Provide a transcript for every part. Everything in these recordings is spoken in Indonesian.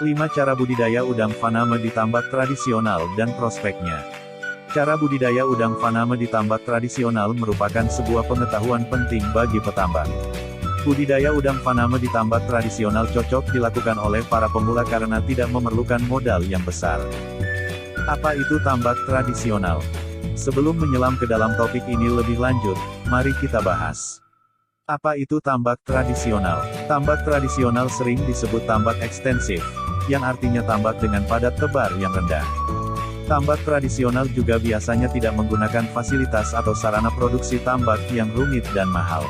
5 cara budidaya udang faname di tambak tradisional dan prospeknya. Cara budidaya udang faname di tambak tradisional merupakan sebuah pengetahuan penting bagi petambak. Budidaya udang faname di tambak tradisional cocok dilakukan oleh para pemula karena tidak memerlukan modal yang besar. Apa itu tambak tradisional? Sebelum menyelam ke dalam topik ini lebih lanjut, mari kita bahas. Apa itu tambak tradisional? Tambak tradisional sering disebut tambak ekstensif, yang artinya tambak dengan padat tebar yang rendah. Tambak tradisional juga biasanya tidak menggunakan fasilitas atau sarana produksi tambak yang rumit dan mahal.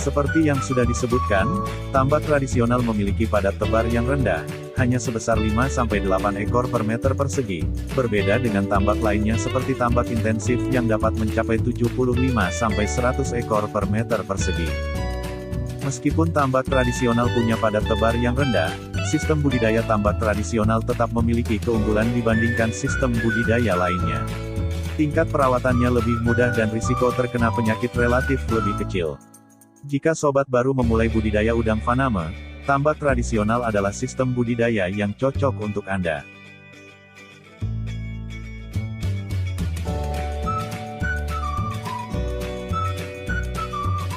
Seperti yang sudah disebutkan, tambak tradisional memiliki padat tebar yang rendah, hanya sebesar 5-8 ekor per meter persegi, berbeda dengan tambak lainnya seperti tambak intensif yang dapat mencapai 75-100 ekor per meter persegi. Meskipun tambak tradisional punya padat tebar yang rendah, sistem budidaya tambak tradisional tetap memiliki keunggulan dibandingkan sistem budidaya lainnya. Tingkat perawatannya lebih mudah dan risiko terkena penyakit relatif lebih kecil. Jika sobat baru memulai budidaya udang faname, tambak tradisional adalah sistem budidaya yang cocok untuk Anda.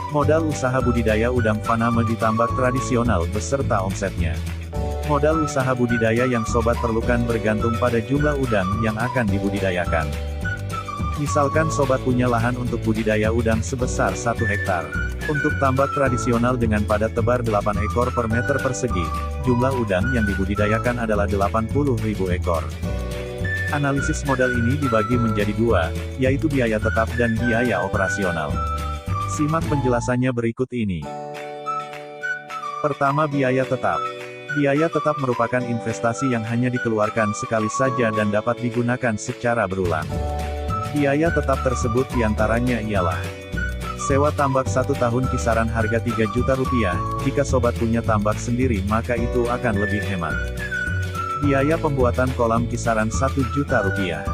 Modal usaha budidaya udang faname di tambak tradisional beserta omsetnya. Modal usaha budidaya yang sobat perlukan bergantung pada jumlah udang yang akan dibudidayakan. Misalkan sobat punya lahan untuk budidaya udang sebesar 1 hektar. Untuk tambak tradisional dengan padat tebar 8 ekor per meter persegi, jumlah udang yang dibudidayakan adalah 80.000 ekor. Analisis modal ini dibagi menjadi 2, yaitu biaya tetap dan biaya operasional. Simak penjelasannya berikut ini. Pertama, biaya tetap. Biaya tetap merupakan investasi yang hanya dikeluarkan sekali saja dan dapat digunakan secara berulang. Biaya tetap tersebut diantaranya ialah sewa tambak 1 tahun kisaran harga 3 juta rupiah, jika sobat punya tambak sendiri maka itu akan lebih hemat. Biaya pembuatan kolam kisaran 1 juta rupiah.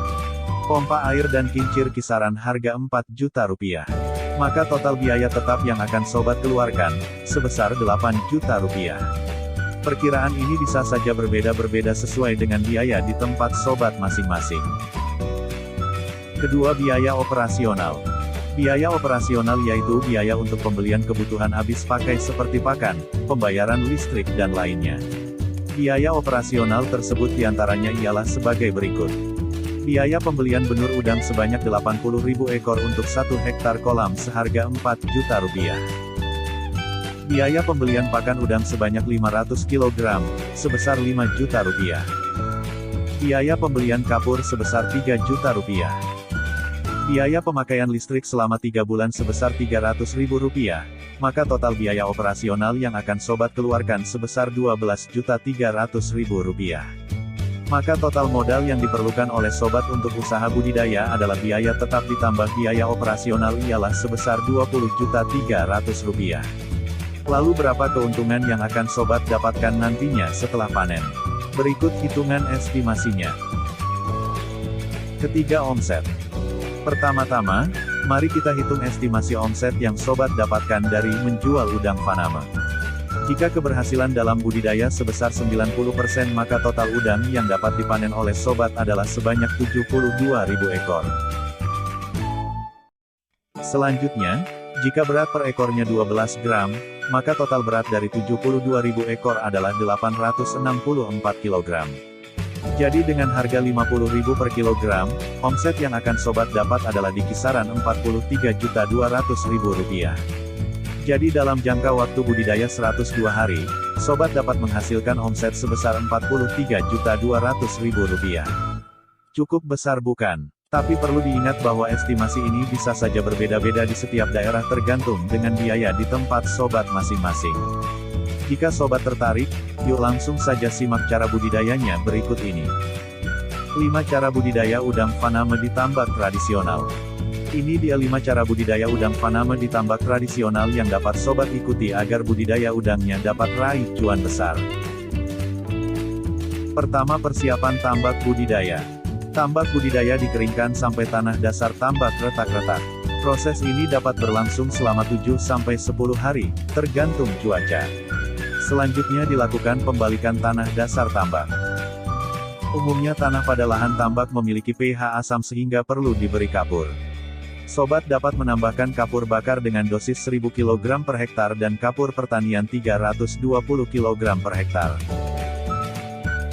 Pompa air dan kincir kisaran harga 4 juta rupiah. Maka total biaya tetap yang akan sobat keluarkan, sebesar 8 juta rupiah. Perkiraan ini bisa saja berbeda-berbeda sesuai dengan biaya di tempat sobat masing-masing. Kedua, biaya operasional. Biaya operasional yaitu biaya untuk pembelian kebutuhan habis pakai seperti pakan, pembayaran listrik dan lainnya. Biaya operasional tersebut diantaranya ialah sebagai berikut. Biaya pembelian benur udang sebanyak 80.000 ekor untuk 1 hektar kolam seharga 4 juta rupiah. Biaya pembelian pakan udang sebanyak 500 kg, sebesar 5 juta rupiah. Biaya pembelian kapur sebesar 3 juta rupiah. Biaya pemakaian listrik selama 3 bulan sebesar Rp300.000, maka total biaya operasional yang akan sobat keluarkan sebesar Rp12.300.000. Maka total modal yang diperlukan oleh sobat untuk usaha budidaya adalah biaya tetap ditambah biaya operasional ialah sebesar Rp20.300.000. Lalu berapa keuntungan yang akan sobat dapatkan nantinya setelah panen? Berikut hitungan estimasinya. Ketiga, omset. Pertama-tama, mari kita hitung estimasi omset yang sobat dapatkan dari menjual udang faname. Jika keberhasilan dalam budidaya sebesar 90%, maka total udang yang dapat dipanen oleh sobat adalah sebanyak 72.000 ekor. Selanjutnya, jika berat per ekornya 12 gram, maka total berat dari 72.000 ekor adalah 864 kg. Jadi dengan harga 50.000 per kilogram, omset yang akan sobat dapat adalah di kisaran Rp43.200.000. Jadi dalam jangka waktu budidaya 102 hari, sobat dapat menghasilkan omset sebesar Rp43.200.000. Cukup besar bukan? Tapi perlu diingat bahwa estimasi ini bisa saja berbeda-beda di setiap daerah tergantung dengan biaya di tempat sobat masing-masing. Jika sobat tertarik, yuk langsung saja simak cara budidayanya berikut ini. 5 cara budidaya udang faname di tambak tradisional. Ini dia 5 cara budidaya udang faname di tambak tradisional yang dapat sobat ikuti agar budidaya udangnya dapat raih cuan besar. Pertama, persiapan tambak budidaya. Tambak budidaya dikeringkan sampai tanah dasar tambak retak-retak. Proses ini dapat berlangsung selama 7-10 hari, tergantung cuaca. Selanjutnya dilakukan pembalikan tanah dasar tambak. Umumnya tanah pada lahan tambak memiliki pH asam sehingga perlu diberi kapur. Sobat dapat menambahkan kapur bakar dengan dosis 1000 kg per hektar dan kapur pertanian 320 kg per hektar.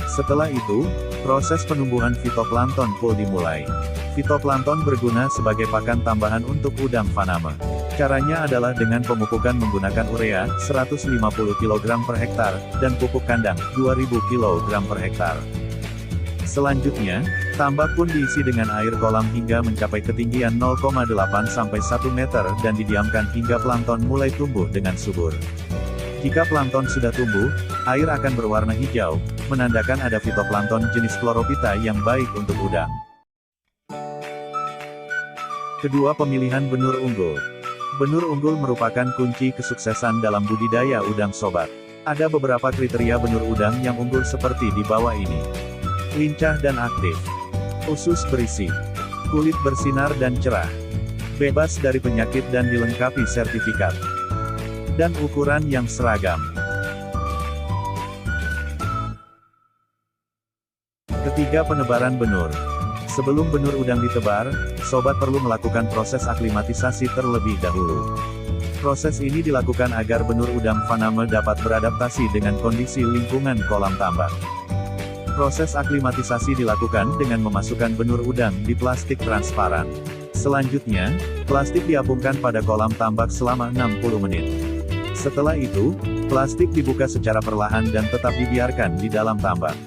Setelah itu, proses penumbuhan fitoplankton full dimulai. Fitoplankton berguna sebagai pakan tambahan untuk udang faname. Caranya adalah dengan pemupukan menggunakan urea, 150 kg per hektar, dan pupuk kandang, 2000 kg per hektar. Selanjutnya, tambak pun diisi dengan air kolam hingga mencapai ketinggian 0,8 sampai 1 meter dan didiamkan hingga plankton mulai tumbuh dengan subur. Jika plankton sudah tumbuh, air akan berwarna hijau, menandakan ada fitoplankton jenis chlorophyta yang baik untuk udang. Kedua, pemilihan benur unggul. Benur unggul merupakan kunci kesuksesan dalam budidaya udang sobat. Ada beberapa kriteria benur udang yang unggul seperti di bawah ini. Lincah dan aktif. Usus berisi. Kulit bersinar dan cerah. Bebas dari penyakit dan dilengkapi sertifikat. Dan ukuran yang seragam. Ketiga, penebaran benur. Sebelum benur udang ditebar, sobat perlu melakukan proses aklimatisasi terlebih dahulu. Proses ini dilakukan agar benur udang faname dapat beradaptasi dengan kondisi lingkungan kolam tambak. Proses aklimatisasi dilakukan dengan memasukkan benur udang di plastik transparan. Selanjutnya, plastik diapungkan pada kolam tambak selama 60 menit. Setelah itu, plastik dibuka secara perlahan dan tetap dibiarkan di dalam tambak.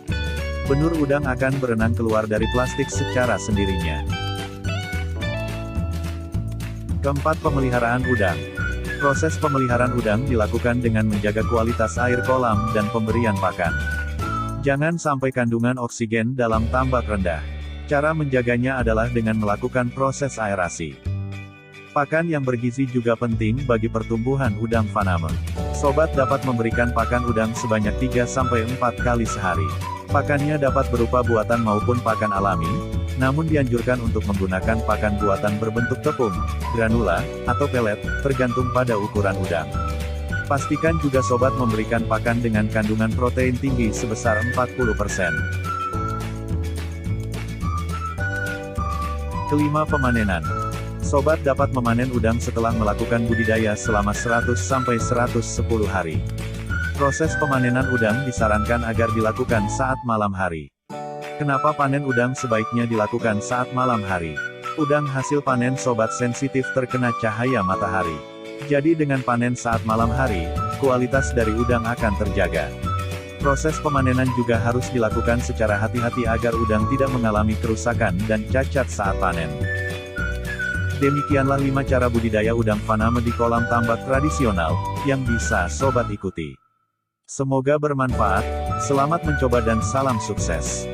Benur udang akan berenang keluar dari plastik secara sendirinya. Keempat, pemeliharaan udang. Proses pemeliharaan udang dilakukan dengan menjaga kualitas air kolam dan pemberian pakan. Jangan sampai kandungan oksigen dalam tambak rendah. Cara menjaganya adalah dengan melakukan proses aerasi. Pakan yang bergizi juga penting bagi pertumbuhan udang faname. Sobat dapat memberikan pakan udang sebanyak 3-4 kali sehari. Pakannya dapat berupa buatan maupun pakan alami, namun dianjurkan untuk menggunakan pakan buatan berbentuk tepung, granula, atau pelet, tergantung pada ukuran udang. Pastikan juga sobat memberikan pakan dengan kandungan protein tinggi sebesar 40%. Kelima, pemanenan. Sobat dapat memanen udang setelah melakukan budidaya selama 100-110 hari. Proses pemanenan udang disarankan agar dilakukan saat malam hari. Kenapa panen udang sebaiknya dilakukan saat malam hari? Udang hasil panen sobat sensitif terkena cahaya matahari. Jadi dengan panen saat malam hari, kualitas dari udang akan terjaga. Proses pemanenan juga harus dilakukan secara hati-hati agar udang tidak mengalami kerusakan dan cacat saat panen. Demikianlah 5 cara budidaya udang faname di kolam tambak tradisional, yang bisa sobat ikuti. Semoga bermanfaat, selamat mencoba dan salam sukses.